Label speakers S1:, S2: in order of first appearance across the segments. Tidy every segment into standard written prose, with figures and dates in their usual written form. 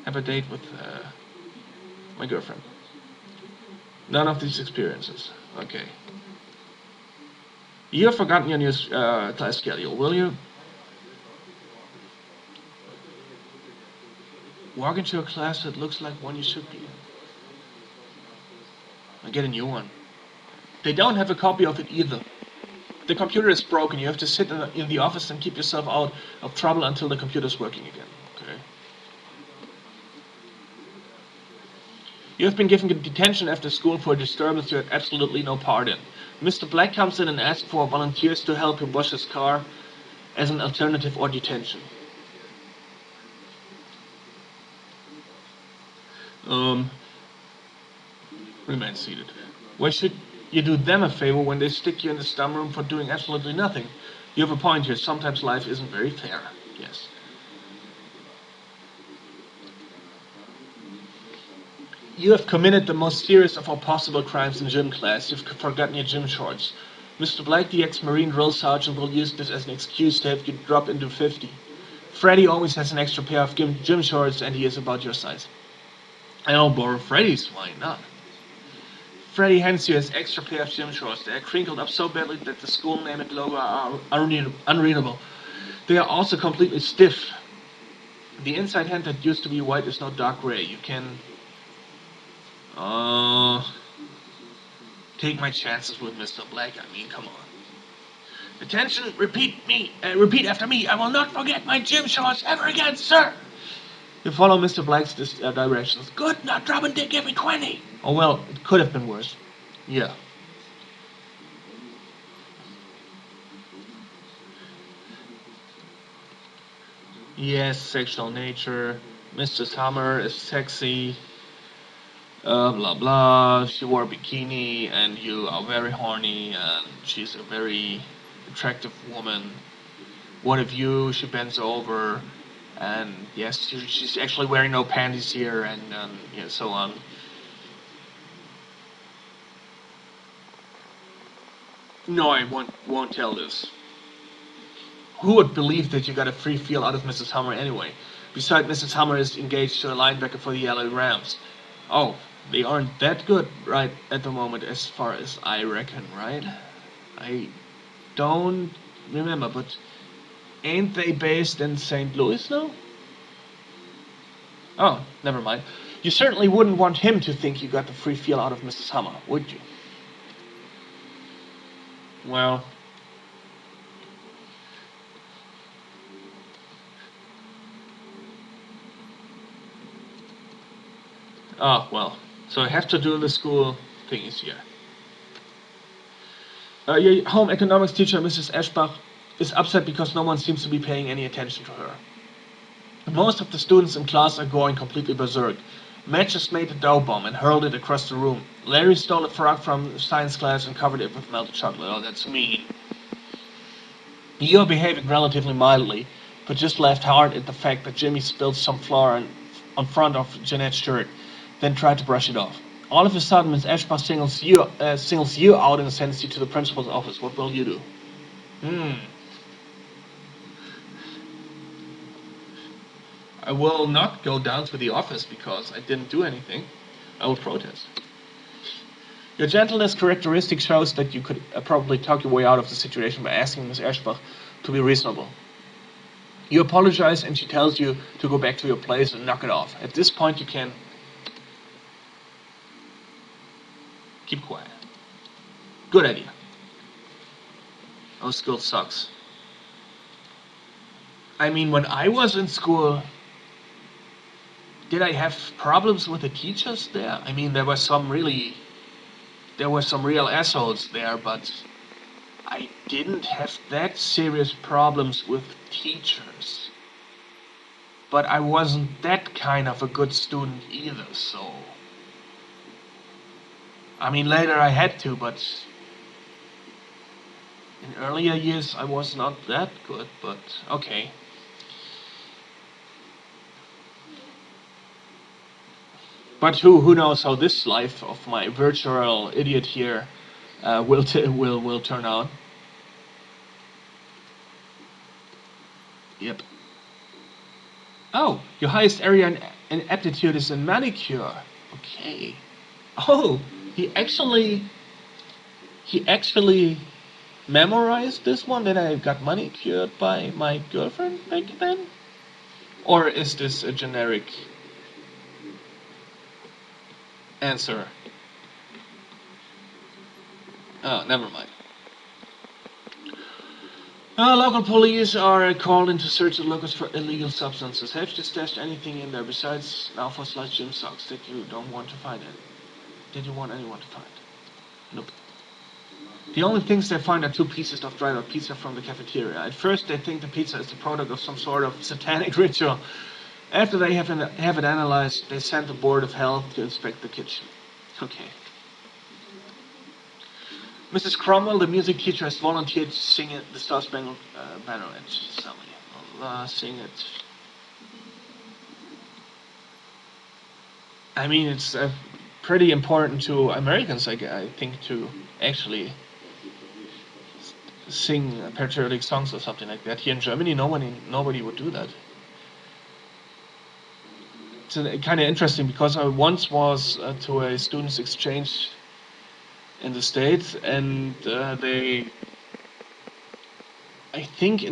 S1: have a date with my girlfriend. None of these experiences. Okay. You have forgotten your new class schedule, will you? Walk into a class that looks like one you should be in. I get a new one. They don't have a copy of it either. The computer is broken. You have to sit in the office and keep yourself out of trouble until the computer's working again. Okay. You have been given detention after school for a disturbance you had absolutely no part in. Mr. Black comes in and asks for volunteers to help him wash his car as an alternative or detention. Um, Remain seated. Why should you do them a favor when they stick you in the stum room for doing absolutely nothing? You have a point here. Sometimes life isn't very fair. Yes. You have committed the most serious of all possible crimes in gym class. You've forgotten your gym shorts. Mr. Black, the ex-Marine drill sergeant, will use this as an excuse to have you drop into 50. Freddy always has an extra pair of gym shorts and he is about your size. I'll borrow Freddy's, why not? Freddy hands you his extra pair of gym shorts. They are crinkled up so badly that the school name and logo are unreadable. They are also completely stiff. The inside hand that used to be white is now dark gray. You can take my chances with Mr. Black. I mean, come on. Attention, repeat after me. I will not forget my gym shorts ever again, sir. You follow Mr. Black's directions. Good, now drop and give me 20. Oh well, it could have been worse. Yeah. Yes, sexual nature. Mrs. Hammer is sexy. Blah blah. She wore a bikini, and you are very horny, and she's a very attractive woman. What if you? She bends over, and yes, she's actually wearing no panties here, and yeah, so on. No, I won't tell this. Who would believe that you got a free feel out of Mrs. Hammer anyway? Besides, Mrs. Hammer is engaged to a linebacker for the LA Rams. Oh, they aren't that good right at the moment, as far as I reckon, right? I don't remember, but ain't they based in St. Louis now? Oh, never mind. You certainly wouldn't want him to think you got the free feel out of Mrs. Hammer, would you? Well, well. So I have to do the school thingies here. Your home economics teacher, Mrs. Eschbach, is upset because no one seems to be paying any attention to her. Most of the students in class are going completely berserk. Matt just made a dough bomb and hurled it across the room. Larry stole a frog from science class and covered it with melted chocolate. Oh, that's mean. You're behaving relatively mildly, but just laughed hard at the fact that Jimmy spilled some flour on front of Jeanette's shirt, then tried to brush it off. All of a sudden, Miss Ashbach singles you out and sends you to the principal's office. What will you do? Hmm. I will not go down to the office because I didn't do anything. I will protest. Your gentleness characteristic shows that you could probably talk your way out of the situation by asking Miss Ashbach to be reasonable. You apologize and she tells you to go back to your place and knock it off. At this point you can keep quiet. Good idea. Our school sucks. I mean, when I was in school, did I have problems with the teachers there? I mean, there were some real assholes there, but I didn't have that serious problems with teachers. But I wasn't that kind of a good student either, so... I mean, later I had to, but... in earlier years I was not that good, but okay. But who knows how this life of my virtual idiot here will turn out. Yep. Oh, your highest area and aptitude is in manicure. Okay. Oh, he actually memorized this one that I got manicured by my girlfriend back then? Or is this a generic answer? Oh, never mind. Local police are called in to search the locals for illegal substances. Have you stashed anything in there besides now fossilized gym socks that you don't want to find it? Did you want anyone to find? Nope. The only things they find are 2 pieces of dried out pizza from the cafeteria. At first they think the pizza is the product of some sort of satanic ritual. After they have it analyzed, they send the Board of Health to inspect the kitchen. Okay. Mrs. Cromwell, the music teacher, has volunteered to sing the Star Spangled Banner at Sally. I'll sing it. I mean, it's pretty important to Americans, I think, to actually sing patriotic songs or something like that. Here in Germany, nobody would do that. It's kind of interesting because I once was to a students' exchange in the States, and I think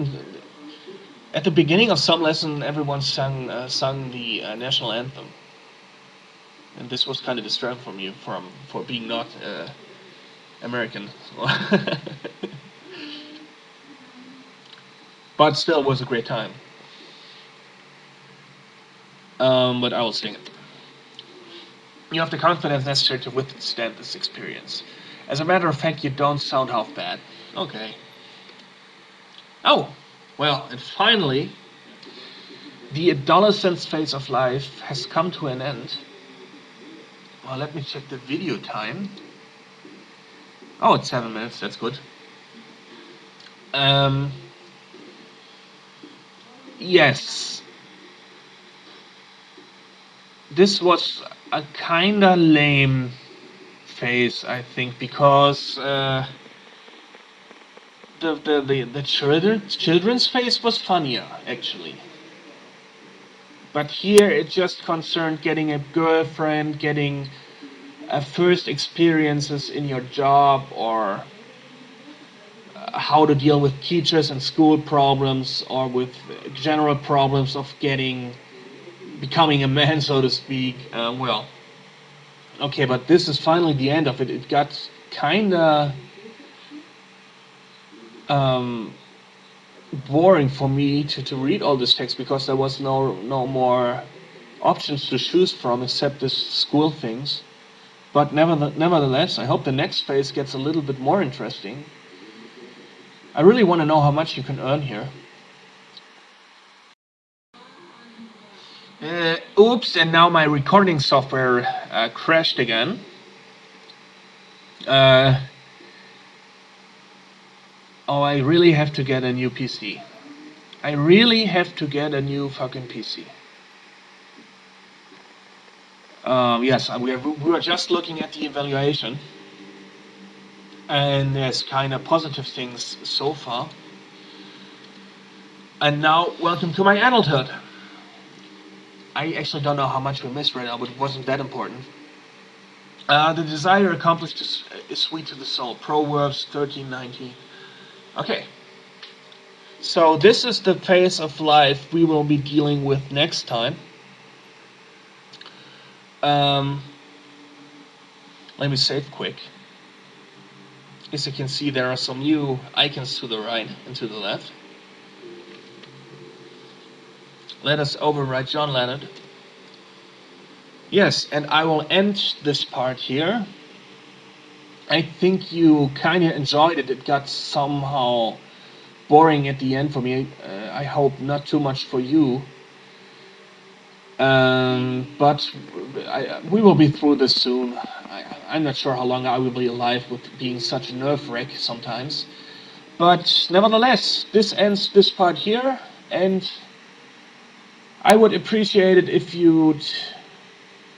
S1: at the beginning of some lesson, everyone sung the national anthem, and this was kind of distracting for me for being not American, but still was a great time. But I will sing it. You have the confidence necessary to withstand this experience. As a matter of fact, you don't sound half bad. Okay. Oh, well, and finally, the adolescence phase of life has come to an end. Well, let me check the video time. Oh, it's 7 minutes, that's good. Yes. This was a kinda lame phase, I think, because the children's phase was funnier, actually. But here it just concerned getting a girlfriend, getting first experiences in your job, or how to deal with teachers and school problems, or with general problems of becoming a man, so to speak. Well, okay, but this is finally the end of it. It got kinda boring for me to read all this text because there was no more options to choose from except the school things. But nevertheless, I hope the next phase gets a little bit more interesting. I really want to know how much you can earn here. Oops, and now my recording software crashed again. Oh, I really have to get a new PC. I really have to get a new fucking PC. Yes, we were just looking at the evaluation, and there's kind of positive things so far. And now, welcome to my adulthood. I actually don't know how much we missed right now, but it wasn't that important. The desire accomplished is sweet to the soul. Proverbs 13:19. Okay. So this is the phase of life we will be dealing with next time. Let me save quick. As you can see, there are some new icons to the right and to the left. Let us overwrite John Leonard. Yes, and I will end this part here. I think you kind of enjoyed it. It got somehow boring at the end for me. I hope not too much for you. But we will be through this soon. I'm not sure how long I will be alive with being such a nerve wreck sometimes. But nevertheless, this ends this part here, and I would appreciate it if you'd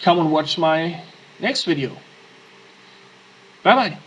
S1: come and watch my next video. Bye bye.